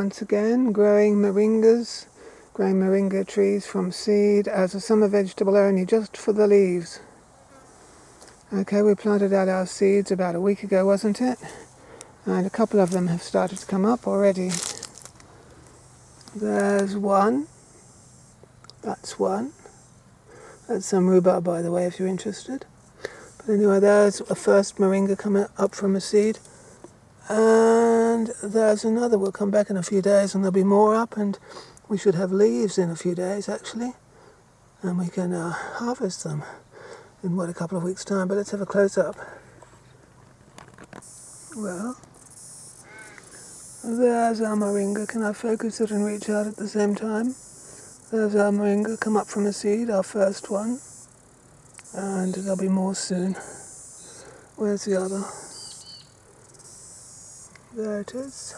once again, growing moringas, growing moringa trees from seed as a summer vegetable only, just for the leaves. Okay, we planted out our seeds about a week ago, wasn't it? And a couple of them have started to come up already. There's one. That's one. That's some rhubarb, by the way, if you're interested. But anyway, there's a first moringa coming up from a seed. And there's another. We'll come back in a few days and there'll be more up, and we should have leaves in a few days, actually. And we can harvest them in, a couple of weeks' time. But let's have a close-up. Well, there's our moringa. Can I focus it and reach out at the same time? There's our moringa come up from a seed, our first one. And there'll be more soon. Where's the other? There it is.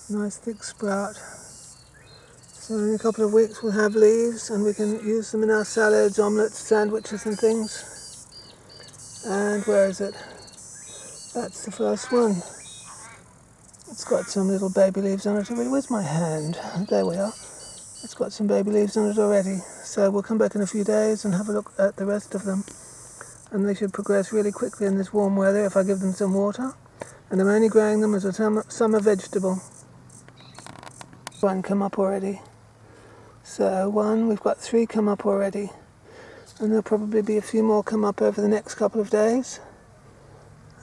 Nice thick sprout. So in a couple of weeks we'll have leaves and we can use them in our salads, omelettes, sandwiches and things. And where is it? That's the first one. It's got some little baby leaves on it already. Where's my hand? There we are. It's got some baby leaves on it already. So we'll come back in a few days and have a look at the rest of them. And they should progress really quickly in this warm weather if I give them some water. And I'm only growing them as a summer vegetable. One come up already. So we've got 3 come up already. And there'll probably be a few more come up over the next couple of days.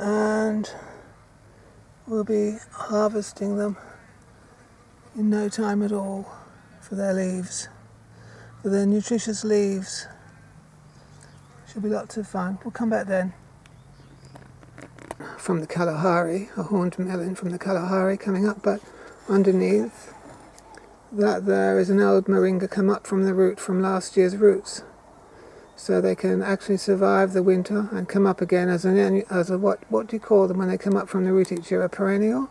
And we'll be harvesting them in no time at all for their leaves, for their nutritious leaves. Should be lots of fun. We'll come back then. From the Kalahari, a horned melon from the Kalahari coming up, but underneath that there is an old moringa come up from the root, from last year's roots. So they can actually survive the winter and come up again as a what do you call them when they come up from the root each year? A perennial?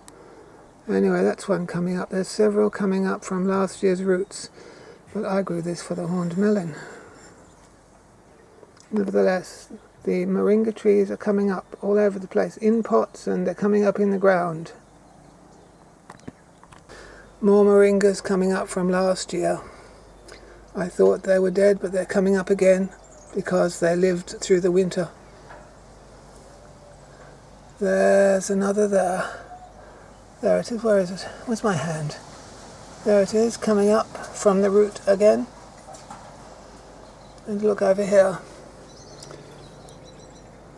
Anyway, that's one coming up. There's several coming up from last year's roots, but I grew this for the horned melon. Nevertheless, the moringa trees are coming up all over the place, in pots, and they're coming up in the ground. More moringas coming up from last year. I thought they were dead, but they're coming up again because they lived through the winter. There's another there. There it is. Where is it? Where's my hand? There it is, coming up from the root again. And look over here.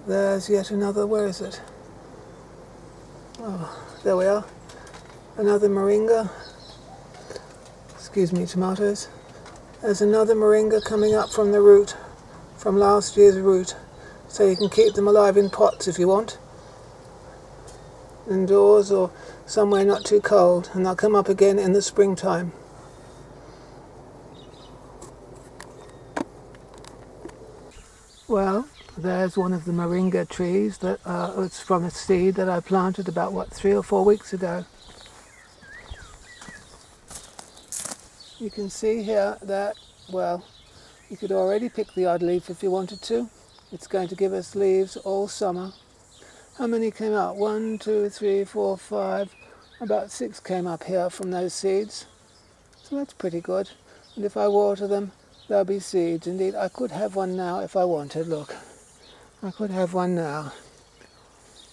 There's yet another. Where is it? Oh, there we are. Another moringa. Excuse me, tomatoes. There's another moringa coming up from the root, from last year's root. So you can keep them alive in pots if you want. Indoors or somewhere not too cold, and they'll come up again in the springtime. Well, there's one of the moringa trees that it's from a seed that I planted about 3 or 4 weeks ago. You can see here that, well, you could already pick the odd leaf if you wanted to. It's going to give us leaves all summer. How many came out? 1, 2, 3, 4, 5. About 6 came up here from those seeds. So that's pretty good. And if I water them, there'll be seeds. Indeed, I could have one now if I wanted. Look, I could have one now.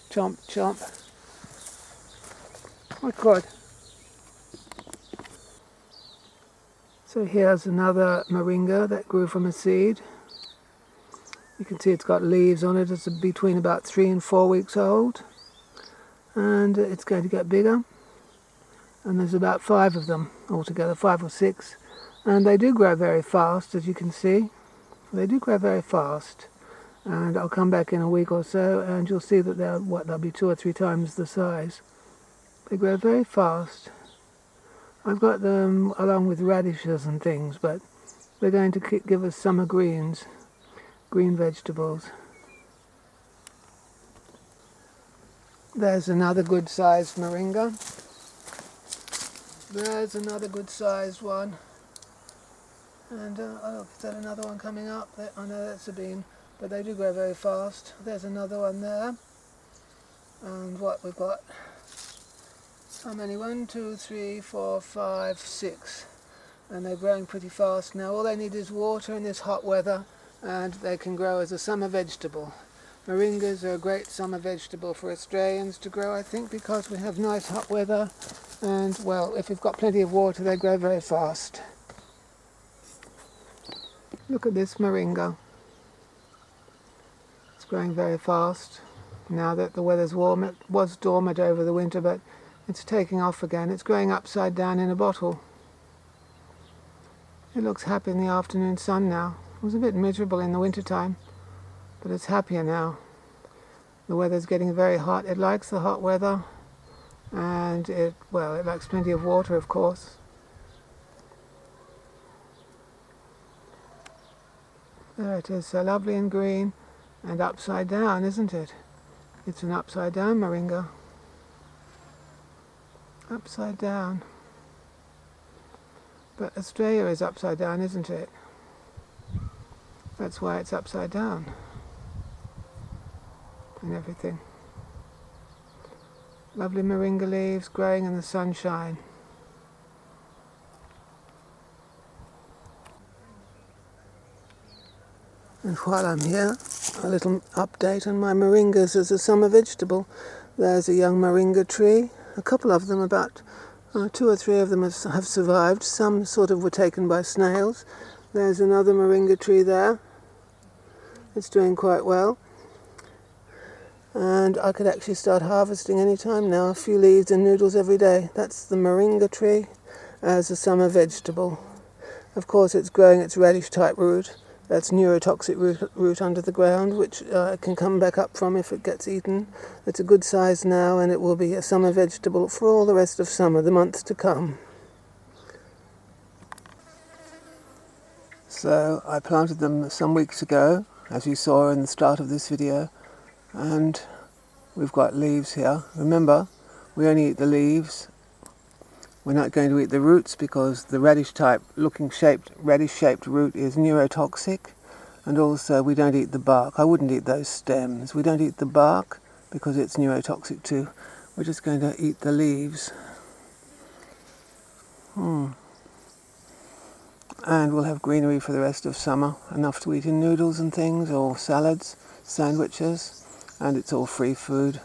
Chomp, chomp. I could. So here's another moringa that grew from a seed. You can see it's got leaves on it. It's between about 3 and 4 weeks old. And it's going to get bigger. And there's about 5 of them altogether, 5 or 6. And they do grow very fast, as you can see. They do grow very fast. And I'll come back in a week or so and you'll see that they'll be 2 or 3 times the size. They grow very fast. I've got them along with radishes and things, but they're going to give us summer greens. Green vegetables. There's another good sized moringa. There's another good sized one. And oh, is that another one coming up? I know that's a bean, but they do grow very fast. There's another one there. And what we've got? How many? 1, 2, 3, 4, 5, 6. And they're growing pretty fast now. All they need is water in this hot weather, and they can grow as a summer vegetable. Moringas are a great summer vegetable for Australians to grow, I think, because we have nice hot weather, and, well, if we've got plenty of water, they grow very fast. Look at this moringa. It's growing very fast now that the weather's warm. It was dormant over the winter, but it's taking off again. It's growing upside down in a bottle. It looks happy in the afternoon sun now. It was a bit miserable in the winter time, but it's happier now. The weather's getting very hot. It likes the hot weather, and it likes plenty of water, of course. There it is, so lovely and green and upside down, isn't it? It's an upside down moringa. Upside down. But Australia is upside down, isn't it? That's why it's upside down. And everything. Lovely moringa leaves growing in the sunshine. And while I'm here, a little update on my moringas as a summer vegetable. There's a young moringa tree. A couple of them, about 2 or 3 of them have survived. Some sort of were taken by snails. There's another moringa tree there. It's doing quite well. And I could actually start harvesting any time now. A few leaves and noodles every day. That's the moringa tree as a summer vegetable. Of course, it's growing its radish-type root. That's neurotoxic root under the ground, which it can come back up from if it gets eaten. It's a good size now, and it will be a summer vegetable for all the rest of summer, the months to come. So I planted them some weeks ago, as you saw in the start of this video, and we've got leaves here. Remember, we only eat the leaves. We're not going to eat the roots because the radish-type radish-shaped root is neurotoxic, and also we don't eat the bark. I wouldn't eat those stems. We don't eat the bark because it's neurotoxic too. We're just going to eat the leaves. And we'll have greenery for the rest of summer, enough to eat in noodles and things, or salads, sandwiches, and it's all free food.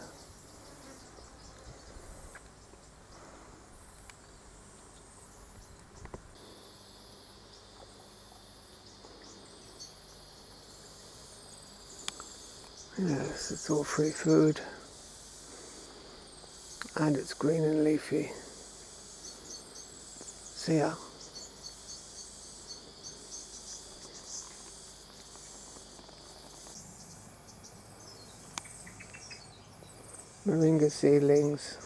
Yes, it's all free food, and it's green and leafy. See ya. Moringa seedlings,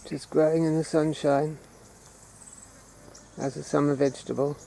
just growing in the sunshine as a summer vegetable.